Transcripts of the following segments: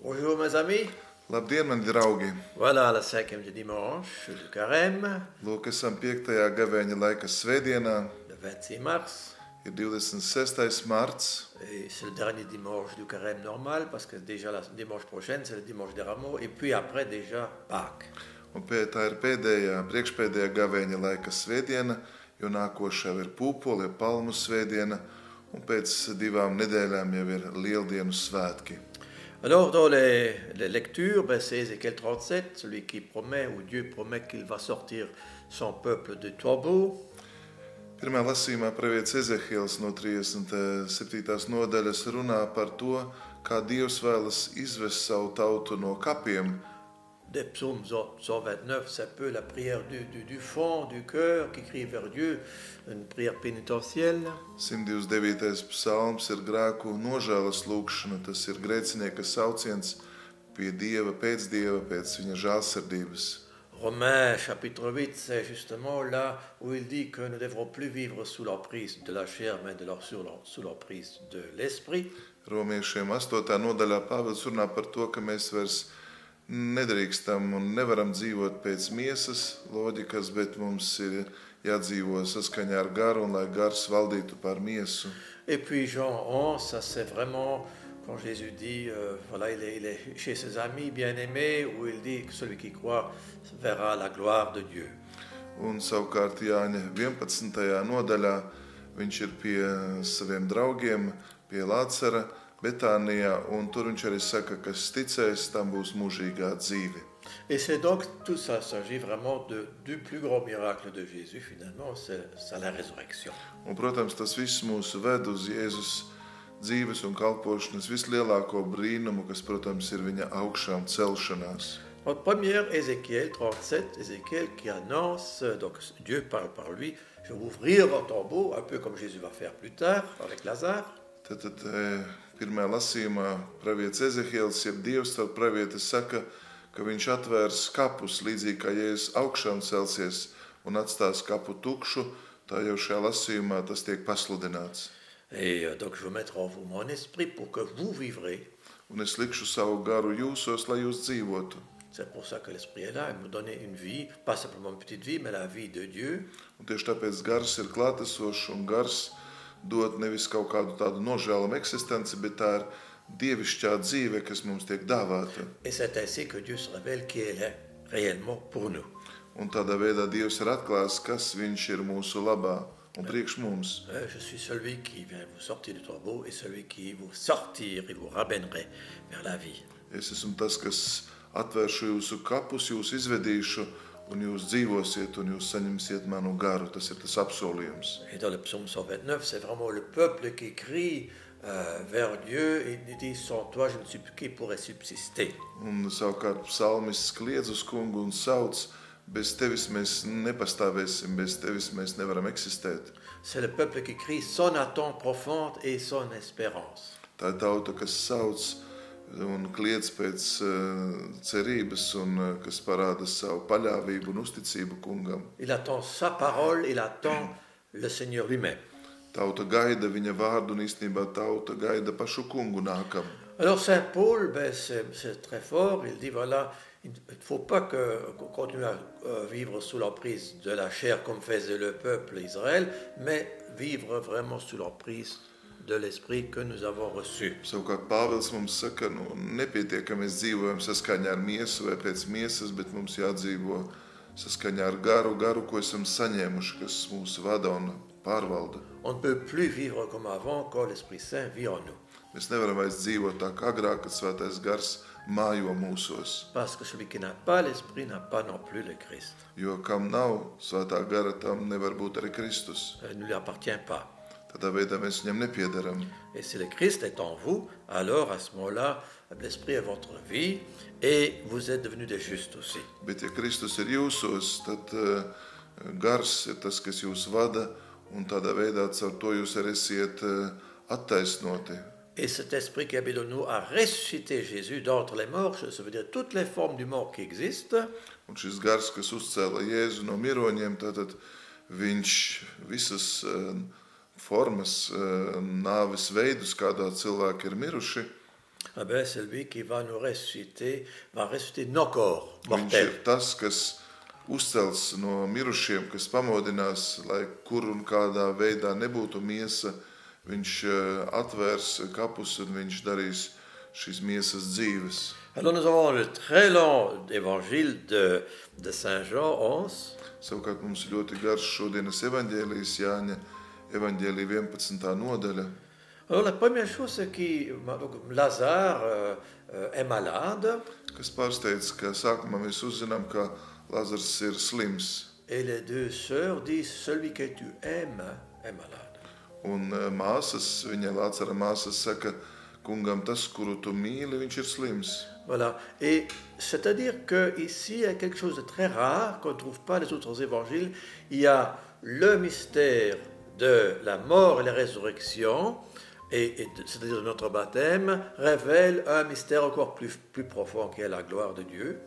Bonjour mes amis, Labdien, mani draugi! voilà le 5e du dimanche du carême, Lūk, esam 5. gavēņa laika svētdienā, le 26 mars, ir 26. marts, et c'est le dernier dimanche du carême normal parce que déjà la dimanche prochaine c'est le dimanche des rameaux et puis après déjà Pâques. un tā ir priekšpēdējā gavēņa laika svētdiena, jo nākošā ir pūpoļu, palmu svētdiena, un pēc 2 nedēļām jau ir Lieldienu svētki. Alors dans les lectures, c'est Ézéchiel 37, celui qui promet, ou Dieu promet qu'il va sortir son peuple du tombeau. Pirmā lasījumā pravietis Ezehiels no 37. nodaļas runā par to, kā Dievs vēlas izvest savu tautu no kapiem. Des psaumes 129, c'est un peu la prière du fond, du cœur, qui crie vers Dieu, une prière pénitentielle. 129. psalms ir grēku nožēlas lūgšana, tas ir grēcinieka sauciens pie Dieva, pēc viņa žēlsirdības. Romains chapitre 8, c'est justement là où il dit que nous ne devrons plus vivre sous l'emprise de la chair, mais sous l'emprise de l'esprit. Romiešiem 8. nodaļā Pāvils runā par to, ka mēs vairs nedrīkstam un nevaram dzīvot pēc miesas loģikas, bet mums ir jādzīvo saskaņā ar garu un lai gars valdītu par miesu. Et puis Jean 11, ça c'est vraiment quand Jésus dit, voilà, il est chez ses amis bien-aimés, où il dit que celui qui croit verra la gloire de Dieu. Un savukārt Jāņa 11. nodaļā viņš ir pie saviem draugiem, pie Lācara, Betānijā, un tur viņš arī saka, kas ticēs, tam būs mūžīgā dzīve. Et c'est donc tout ça s'agit vraiment du plus grand miracle de Jésus finalement, c'est la résurrection. Un, protams, tas viss mūs ved uz Jēzus dzīves un kalpošanas vislielāko brīnumu, kas, protams, ir viņa augšām celšanās. En première, Ézéchiel 37, Ézéchiel qui annonce, donc Dieu parle par lui, je vais ouvrir votre tombeau, un peu comme Jésus va faire plus tard avec Lazare. Tad pirmajā lasījumā pravietis Ezehiels, jeb Dievs caur pravieti saka, ka viņš atvērs kapus, līdzīgi kā Jēzus augšām celsies un atstās kapu tukšu, tā jau šajā lasījumā tas tiek pasludināts. Et donc je vais mettre en vous mon esprit pour que vous vivrez. Un es likšu savu garu jūsos, lai jūs dzīvotu. C'est pour ça que l'esprit est là, il me donne une vie, pas simplement une petite vie, mais la vie de Dieu. Un tieši tāpēc gars ir klātesošs un gars dot nevis kaut kādu tādu nožēlamu eksistenci, bet tā ir dievišķā dzīve, kas mums tiek dāvāta. Et c'est ainsi que Dieu se révèle qui il est réellement pour nous. Un tādā veidā Dievs ir atklāts, kas viņš ir mūsu labā un priekš mums. Je suis celui qui vient vous sortir du tombeau et celui qui vous sortir et vous ramènerait vers la vie. Es esmu tas, kas atvēršu jūsu kapus, jūs izvedīšu, un jūs dzīvosiet, un jūs saņemsiet manu garu. Tas ir tas apsolījums. Et dans le psaume 129, c'est vraiment le peuple qui crie vers Dieu et dit, sans toi, je ne suis plus qui pourrait subsister. Un savukārt psalmis kliedz uz kungu un sauc, bez tevis mēs nepastāvēsim, bez tevis mēs nevaram eksistēt. C'est le peuple qui crie son attente profonde et son espérance. Tā ir tauta, kas sauc un kliedz pēc cerības un kas parāda savu paļāvību un uzticību kungam. Il attend sa parole, il attend le Seigneur lui-même. Tauta gaida viņa vārdu un īstenībā tauta gaida pašu kungu nākam. Alors Saint Paul, c'est très fort, il dit voilà, il ne faut pas qu'on continue à vivre sous l'emprise de la chair comme faisait le peuple Israël, mais vivre vraiment sous l'emprise de l'esprit que nous avons reçu. Savukārt Pāvils mums saka, nepietiek, ka mēs dzīvojam saskaņā ar miesu vai pēc miesas, bet mums jādzīvo saskaņā ar garu, ko esam saņēmuši, kas mūs vada un pārvalda. On ne peut plus vivre comme avant quand l'Esprit Saint vit en nous. Mēs nevaram vairs dzīvot tā kā agrāk, kad svētais gars mājo mūsos. Parce que celui qui n'a pas l'Esprit n'a pas non plus le Christ. Jo kam nav svētā gara, tam nevar būt arī Kristus. Il ne lui appartient pas. Tādā veidā mēs viņam nepiedaram. Et si le Christ est en vous, alors à ce moment-là, l'Esprit est votre vie et vous êtes devenus des justes aussi. Bet ja Kristus ir jūsos, tad gars ir tas, kas jūs vada, un tādā veidā caur to jūs arī esiet attaisnoti. Et cet esprit qui habite en nous a ressuscité Jésus d'entre les morts, ça veut dire toutes les formes du mort qui existent. Un šis gars, kas uzcēla Jēzu no miroņiem, tātad viņš visas formas, nāves veidus, kādā cilvēki ir miruši, Ah ben, celui qui va nous ressusciter, va ressusciter nos corps Viņš mortels. ir tas, kas uzcelts no mirušiem, kas pamodinās, lai kur un kādā veidā nebūtu miesa. Viņš atvērs kapus un viņš darīs šīs miesas dzīves. Alors nous avons le très long évangile de Saint Jean 11. Savukārt mums ir ļoti garš šodienas evaņģēlijas, Jāņa evaņģēlija 11. nodaļa. Alors la première chose, c'est que Lazare est malade Kas pārsteidz, ka sākumā mēs uzzinām, ka Lāzars ir slims. et les deux sœurs disent celui que tu aimes est malade. Un māsas, viņa Lācara māsas saka, kungam tas, kuru tu mīli, viņš ir slims. Voilà. Et c'est-à-dire qu'ici, il y a quelque chose de très rare qu'on ne trouve pas dans les autres évangiles. Il y a le mystère de la mort et la résurrection, c'est-à-dire de notre baptême, révèle un mystère encore plus profond qui est la gloire de Dieu.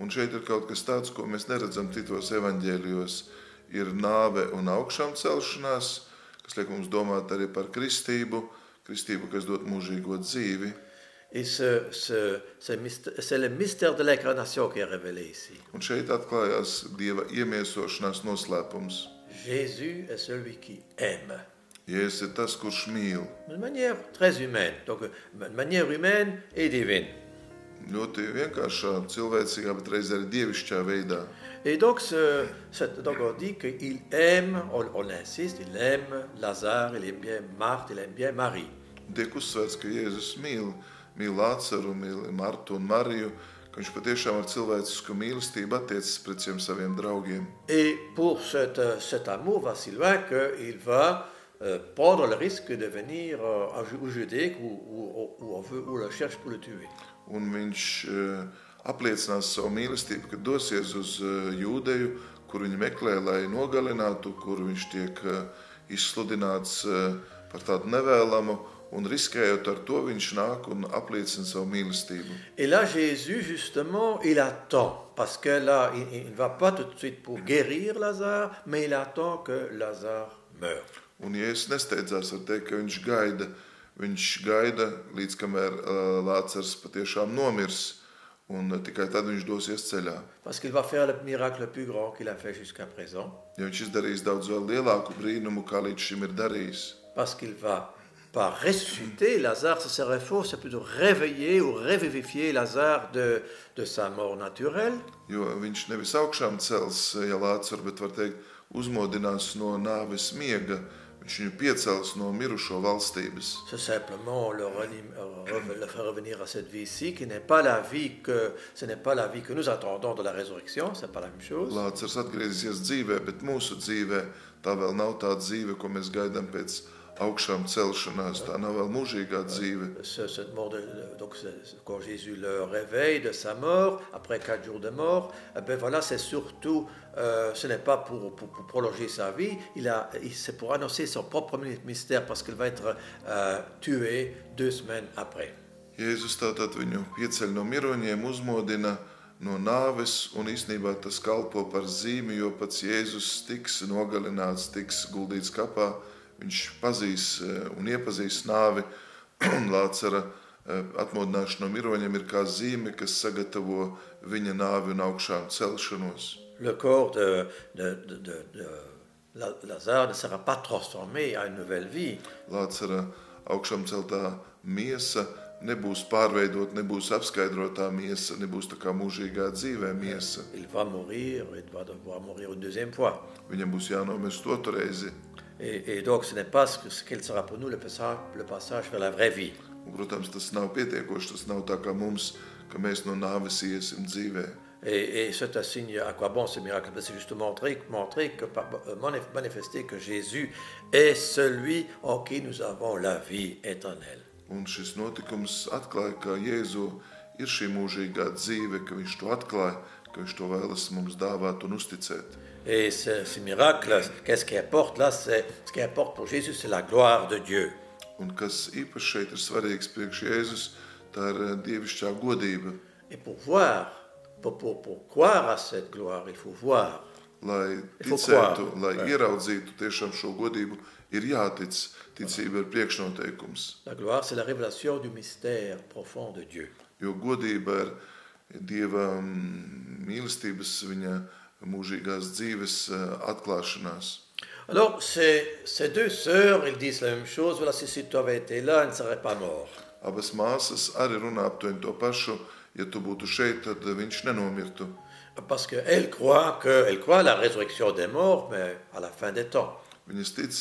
Un šeit ir kaut kas tāds, ko mēs neredzam citos evaņģēlijos. Ir nāve un augšām celšanās, kas liek mums domāt arī par kristību, kas dod mūžīgo dzīvi. Et c'est le mystère de l'incarnation qui est révélé ici. Un šeit atklājās Dieva iemiesošanās noslēpums. Jésus est celui qui aime. Jēzus ir tas, kurš mīl. De manière très humaine, donc de manière humaine et divine. Ļoti vienkāršā, cilvēcīgā, bet reizē arī dievišķā veidā. Et donc, donc on dit qu'il aime, on insiste, il aime Lazare, il aime bien Marthe, il aime bien Marie. Tiek uzsvērts, ka Jēzus mīl Lācaru, mīl Martu un Mariju, ka viņš patiešām ar cilvēcisku mīlestību attiecas pret saviem draugiem. Et pour cet amour va si loin qu'il va prendre le risque de venir au Judée où on le cherche pour le tuer. Un viņš apliecinās savu mīlestību, kad dosies uz Jūdeju, kur viņu meklē, lai nogalinātu, kur viņš tiek izsludināts par tādu nevēlamu, un riskējot ar to, viņš nāk un apliecina savu mīlestību. Et là, Jésus, justement, il attend, parce que là, il ne va pas tout de suite pour guérir Lazare, mais il attend que Lazare meure. Un Jēzus nesteidzās ar teikt, ka viņš gaida līdz kamēr Lācars patiešām nomirs, un tikai tad viņš dosies ceļā. Parce qu'il va faire le miracle le plus grand qu'il a fait jusqu'à présent. Ja viņš izdarīs daudz vēl lielāku brīnumu, kā līdz šim ir darījis. Parce qu'il va pas ressusciter Lazare, ce serait faux, c'est plutôt réveiller ou revivifier Lazare de sa mort naturelle. Jo viņš nevis augšām cels, ja Lācaru, bet var teikt, uzmodinās no nāves miega, viņš viņu piecels no mirušo valstības. C'est simplement le faire revenir à cette vie-ci, qui n'est pas la vie ce n'est pas la vie que nous attendons de la résurrection, c'est pas la même chose. Lācars atgriezīsies dzīvē, bet mūsu dzīvē tā vēl nav tā dzīve, ko mēs gaidām pēc augšām celšanās, tā nav vēl mūžīgā dzīve. Cette mort donc quand Jésus le réveille de sa mort, après 4 jours de mort, ben voilà, c'est surtout, ce n'est pas pour prolonger sa vie, c'est pour annoncer son propre mystère, parce qu'il va être tué 2 semaines après. Jēzus tātad viņu pieceļ no miroņiem, uzmodina no nāves, un īstenībā tas kalpo par zīmi, jo pats Jēzus tiks nogalināts, tiks guldīts kapā. Viņš pazīs un iepazīs nāvi, un Lācara atmodināšana no miroņiem ir kā zīme, kas sagatavo viņa nāvi un augšām celšanos. Le corps de Lazare ne sera pas transformé à une nouvelle vie. Lācara augšām celtā miesa nebūs pārveidot, nebūs apskaidrotā miesa, nebūs tā kā mūžīgā dzīvē miesa. Il va devoir mourir une deuxième fois. Viņam būs jānomirst otru reizi. Et donc, ce n'est pas ce qu'il sera pour nous le passage vers la vraie vie. Un, protams, tas nav pietiekoši, tas nav tā kā mums, ka mēs no nāves iesim dzīvē. Et c'est un signe à quoi bon ce miracle? C'est juste manifester que Jésus est celui en qui nous avons la vie éternelle. Un šis notikums atklāja, ka Jēzu ir šī mūžīgā dzīve, ka viņš to atklāja, ka viņš to vēlas mums dāvāt un uzticēt. Et ce miracle, qu'est-ce qui importe là? Ce qui importe pour Jésus, c'est la gloire de Dieu. Un kas īpaši šeit ir svarīgs priekš Jēzus, tā ir dievišķā godība. Et pour croire à cette gloire, il faut voir. Lai ticētu, lai ieraudzītu tiešām šo godību, ir jātic. Ticība ir priekšnoteikums. La gloire, c'est la révélation du mystère profond de Dieu. Jo godība ir Dieva mīlestības, viņa mūžīgās dzīves atklāšanās. Alors, ces deux sœurs, ils disent la même chose. Voilà, si tu avais été là, il ne serait pas mort. Abas māsas arī runā aptuveni to pašu. Ja tu būtu šeit, tad viņš nenomirtu. Parce qu'elles croient à la résurrection des morts, mais à la fin des temps. Viņas tic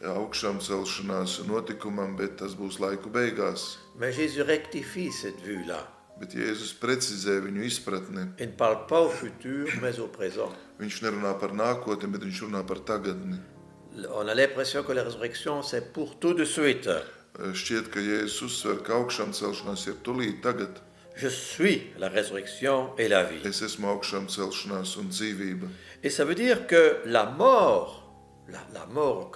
augšām celšanās notikumam, bet tas būs laiku beigās. Mais Jésus rectifie cette vue-là. Bet Jēzus precizē viņu izpratni. Il ne parle pas au futur, mais au présent. Viņš nerunā par nākotni, bet viņš runā par tagadni. On a l'impression que la résurrection, c'est pour tout de suite. Šķiet, ka Jēzus uzsver, ka augšām celšanās ir tulīt tagad. Je suis la résurrection et la vie. Es esmu augšām celšanās un dzīvība. Et ça veut dire que la mort, la mort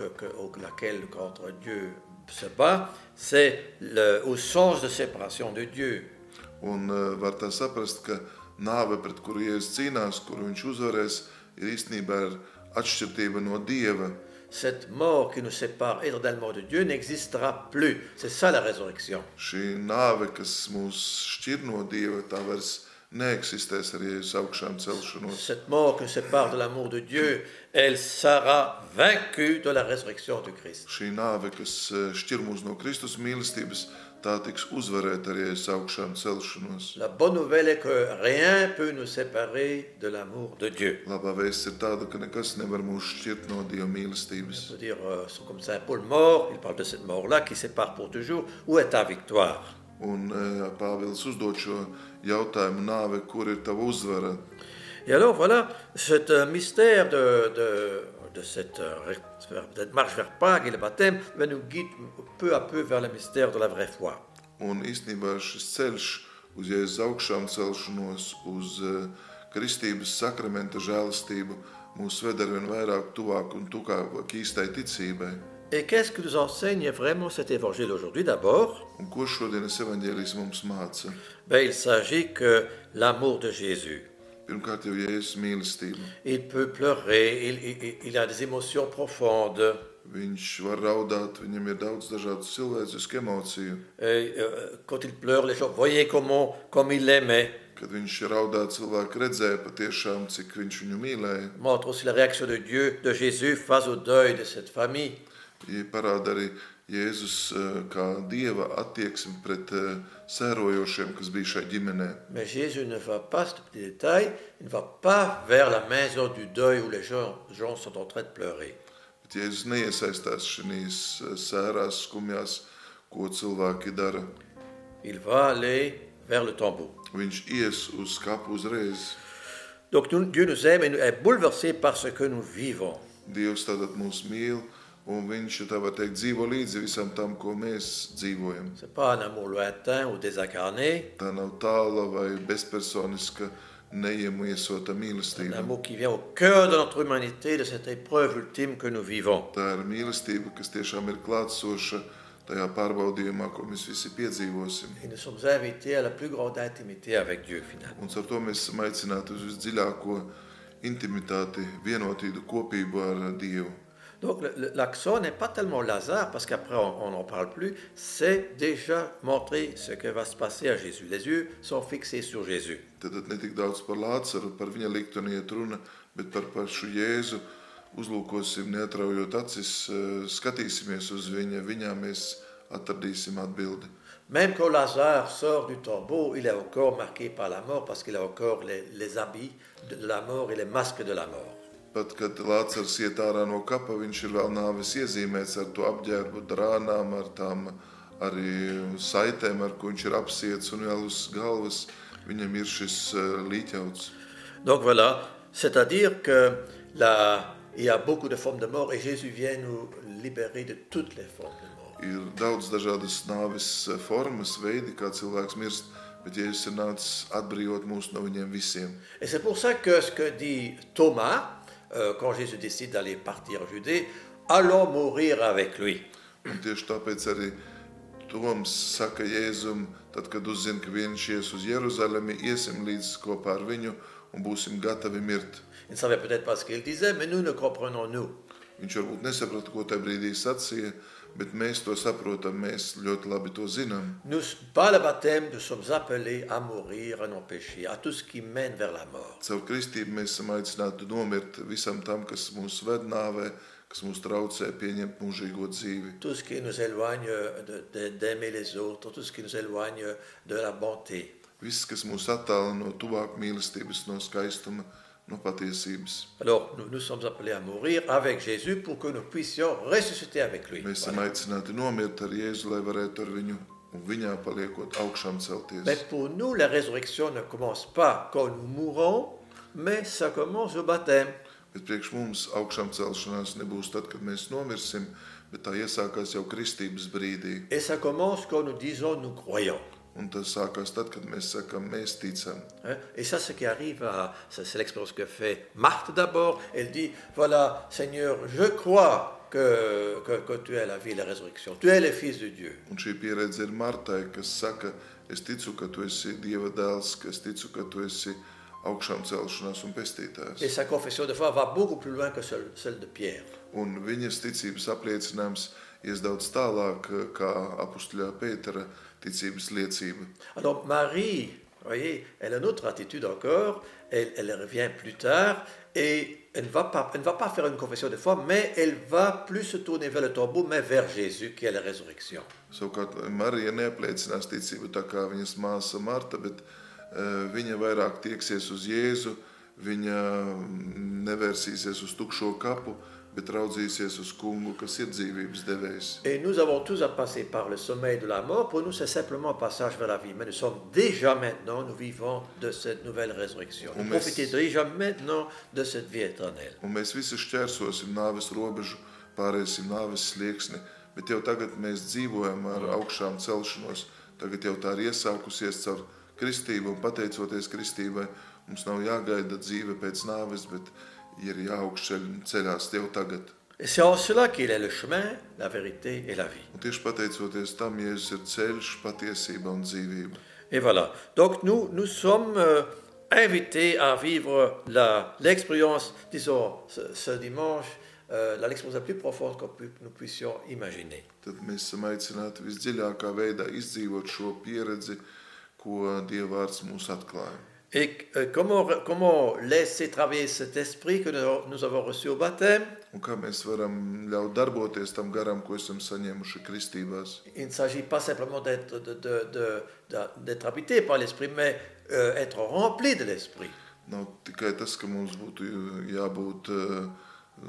laquelle contre Dieu se bat, c'est au sens de séparation de Dieu. Un var tā saprast, ka nāve, pret kuru Jēzus cīnās, kuru viņš uzvarēs, ir īstenībā atšķirtība no Dieva. Cette mort qui nous sépare éternellement de Dieu n'existera plus. C'est ça la résurrection. Šī nāve, kas mūs šķir no Dieva, tā vairs neeksistēs ar Jēzus augšām celšanos. Cette mort qui nous sépare de l'amour de Dieu, elle sera vaincue de la résurrection de Christ. Šī nāve, kas šķir mūs no Kristus mīlestības, tā tiks uzvarēta ar Jēzus augšām celšanos. La bonne nouvelle est que rien ne peut nous séparer de l'amour de Dieu. Labā vēsts ir tāda, ka nekas nevar mūs šķirt no Dieva mīlestības. On peut dire, comme Saint Paul mort, il parle de cette mort-là qui sépare pour toujours. Où est ta victoire? Un Pāvils uzdod šo jautājumu nāve, kur ir tava uzvara. Et alors voilà, cet mystère de cette marche vers Pâques et le baptême nous guide peu à peu vers le mystère de la vraie foi. Un īstenībā šis ceļš uz Jēzus augšām celšanos, uz kristības sakramenta žēlastību mūs ved arvien vairāk tuvāk un tuvāk īstai ticībai. Et qu'est-ce que nous enseigne vraiment cet évangile aujourd'hui d'abord? Un ko šodienas evaņģēlijs mums māca? Il s'agit que l'amour de Jésus. Pirmkārt jau Jēzus mīlestība. Il peut pleurer, il a des émotions profondes. Viņš var raudāt, viņam ir daudz dažādu cilvēcisku emociju. Quand il pleure, les gens voyaient comme il l'aimait. Kad viņš raudā, cilvēki redzēja patiešām, cik viņš viņu mīlēja. Montre aussi la réaction de Dieu, de Jésus face au deuil de cette famille. Parāda arī Jēzus kā Dieva attieksmi pret sērojošiem, kas bija šai ģimenē. Mais Jésus ne va pas, ce petit détail, il ne va pas vers la maison du deuil où les gens sont en train de pleurer. Bet Jēzus neiesaistās šīs sērās, skumjās, ko cilvēki dara. Il va aller vers le tombeau. Viņš ies uz kapu uzreiz. Donc Dieu nous aime et nous est bouleversé par ce que nous vivons. Dievs tātad mūs mīl, un viņš, tā var teikt, dzīvo līdzi visam tam, ko mēs dzīvojam. C'est pas un amour lointain ou désincarné. Tā nav tāla vai bezpersoniska, neiemiesota Un mīlestība. amour qui vient au cœur de notre humanité, de cette épreuve ultime que nous vivons. Tā ir mīlestība, kas tiešām ir klātsoša tajā pārbaudījumā, ko mēs visi piedzīvosim. Et nous sommes invités à la plus grande intimité avec Dieu, finalement. Un ar to mēs esam aicināti uz visdziļāko intimitāti, vienotību, kopību ar Dievu. Donc l'accent n'est pas tellement Lazare, parce qu'après on n'en parle plus, c'est déjà montrer ce que va se passer à Jésus. Les yeux sont fixés sur Jésus. Tad ne tik daudz par Lācaru, par viņa likteni iet runa, bet par pašu Jēzu uzlūkosim, neatraujot acis, skatīsimies uz viņā mēs atradīsim atbildi. Même quand Lazare sort du tombeau, il est encore marqué par la mort, parce qu'il a encore les habits de la mort et les masques de la mort. Pat, kad Lācars iet ārā no kapa, viņš ir vēl nāves iezīmēts ar to apģērbu, drānām, ar tām arī saitēm, ar ko viņš ir apsiets, un vēl uz galvas viņam ir šis līķauts. Donc voilà, c'est-à-dire que il y a beaucoup de formes de mort et Jésus vient nous libérer de toutes les formes de mort. Ir daudz dažādas nāves formas, veidi, kā cilvēks mirst, bet Jēzus ir nācis atbrīvot mūs no viņiem visiem. Et c'est pour ça que ce que dit Thomas, quand Jésus décide d'aller partir en Judée, allons mourir avec lui. Un tieši tāpēc arī Toms saka Jēzum, tad, kad uzzina, ka viņš ies uz Jeruzalemi, iesim līdz kopā ar viņu un būsim gatavi mirt. Il ne savait peut-être pas ce qu'il disait, mais nous comprenons, nous. Viņš varbūt nesaprata, ko tajā brīdī sacīja, bet mēs to saprotam, mēs ļoti labi to zinām. Nous, par le baptême, nous sommes appelés à mourir à nos péchés, à tout ce qui mène vers la mort. Caur kristību mēs esam aicināti nomirt visam tam, kas mūs ved nāvē, kas mūs traucē pieņemt mūžīgo dzīvi. Tout ce qui nous éloigne d'aimer les autres, tout ce qui nous éloigne de la bonté. Viss, kas mūs attālina no tuvāk mīlestības, no skaistuma, no patiesības. Alors, nous sommes appelés à mourir avec Jésus pour que nous puissions ressusciter avec lui. Mēs esam aicināti nomirt ar Jēzu, lai varētu ar viņu un viņā paliekot augšām celties. Mais pour nous, la résurrection ne commence pas quand nous mourons, mais ça commence au baptême. Bet priekš mums augšām celšanās nebūs tad, kad mēs nomirsim, bet tā iesākās jau kristības brīdī. Et ça commence quand nous disons nous croyons. Un tas sākās tad, kad mēs sakam, mēs ticam. Et ça, ce qui arrive, c'est l'expérience que fait Marthe d'abord. Elle dit, voilà, Seigneur, je crois que tu es la vie et la résurrection. Tu es le Fils de Dieu. Un šī pieredze ir Martai, kas saka, es ticu, ka tu esi Dieva dēls, ka es ticu, ka tu esi augšām celšanās un pestītājs. Et sa confession de foi va beaucoup plus loin que celle de Pierre. Un viņas ticības apliecinājums ies daudz tālāk kā apustuļā Pētera ticības liecība. Alors Marie, voyez, elle a une autre attitude encore, elle revient plus tard et elle ne va pas faire une confession de foi, mais elle va plus se tourner vers le tombeau, mais vers Jésus qui est la résurrection. Savukārt Marija neapliecinās ticību tā kā viņas māsa Marta, bet viņa vairāk tieksies uz Jēzu, viņa nevērsīsies uz tukšo kapu, bet raudzīsies uz kungu, kas ir dzīvības devējs. Et nous avons tous à passer par le sommeil de la mort. Pour nous, c'est simplement un passage vers la vie. Mais nous sommes déjà maintenant, nous vivons de cette nouvelle résurrection. Nous profitons déjà maintenant de cette vie éternelle. Un mēs visi šķērsosim nāves robežu, pārēsim nāves slieksni, bet jau tagad mēs dzīvojam ar augšām celšanos. Tagad jau tā ir iesākusies caur kristību un pateicoties kristībai. Mums nav jāgaida dzīve pēc nāves, bet ir jāaugšceļās jau tagad. Et c'est en cela qu'il est le chemin, la vérité et la vie. Un tieši pateicoties tam, Jēzus ir ceļš, patiesība un dzīvība. Et voilà. Donc nous sommes invités à vivre l'expérience, disons, ce dimanche, l'expérience la plus profonde que nous puissions imaginer. Tad mēs esam aicināti visdziļākā veidā izdzīvot šo pieredzi, ko Dieva vārds mūs atklāja. Et comment laisser travailler cet esprit que nous avons reçu au baptême? Un kā mēs varam ļaut darboties tam garam, ko esam saņēmuši kristībās? Il ne s'agit pas simplement d'être habité par l'esprit, mais être rempli de l'esprit. Nav tikai tas, ka mums būtu jābūt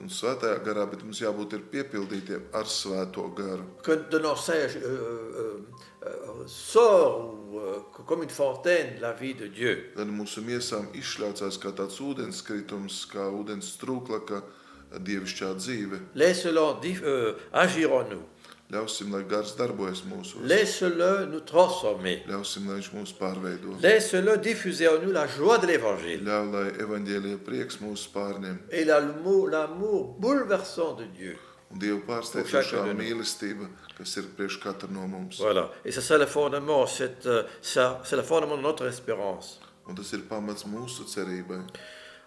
svētajā garā, bet mums jābūt ir piepildītiem ar svēto garu. Que de nos seins sort comme une fontaine la vie de Dieu. Tad mūsu miesām izšļaucās kā tāds ūdenskritums, kā ūdens strūklaka, dievišķā dzīve. Laisse-le agir en nous. Ļausim, lai gars darbojas mūsos. Laisse-le nous transformer. Ļausim, lai viņš mūs pārveido. Laisse-le diffuser en nous la joie de l'évangile. Ļauj, lai evaņģēlija prieks mūs pārņem. Et l'amour bouleversant de Dieu. Un Dievu pārsteidzošā mīlestība, kas ir priekš katra no mums. Voilà. Et c'est ça le fondement, c'est le fondement de notre espérance. Un tas ir pamats mūsu cerībai.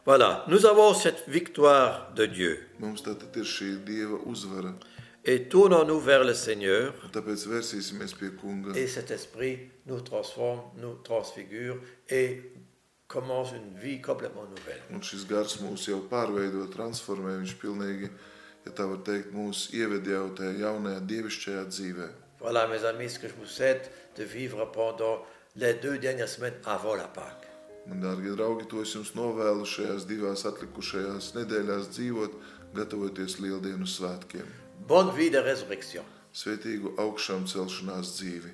Voilà. Nous avons cette victoire de Dieu. Mums tātad ir šī Dieva uzvara. Et tournons-nous vers le Seigneur. Un tāpēc versīsimies pie kunga. Et cet esprit nous transforme, nous transfigure et commence une vie complètement nouvelle. Un šis gars mūs jau pārveido, transformē, viņš pilnīgi, ja tā var teikt, mūs ieved jau tajā jaunajā dievišķajā dzīvē. Voilà, mes amis, ce que je vous souhaite de vivre pendant les 2 dernières semaines avant la Pâque. Man, dārgie draugi, to es jums novēlu šajās 2 atlikušajās nedēļās dzīvot, gatavoties Lieldienu svētkiem. Bonne vie de résurrection. Svētīgu augšām celšanās dzīvi.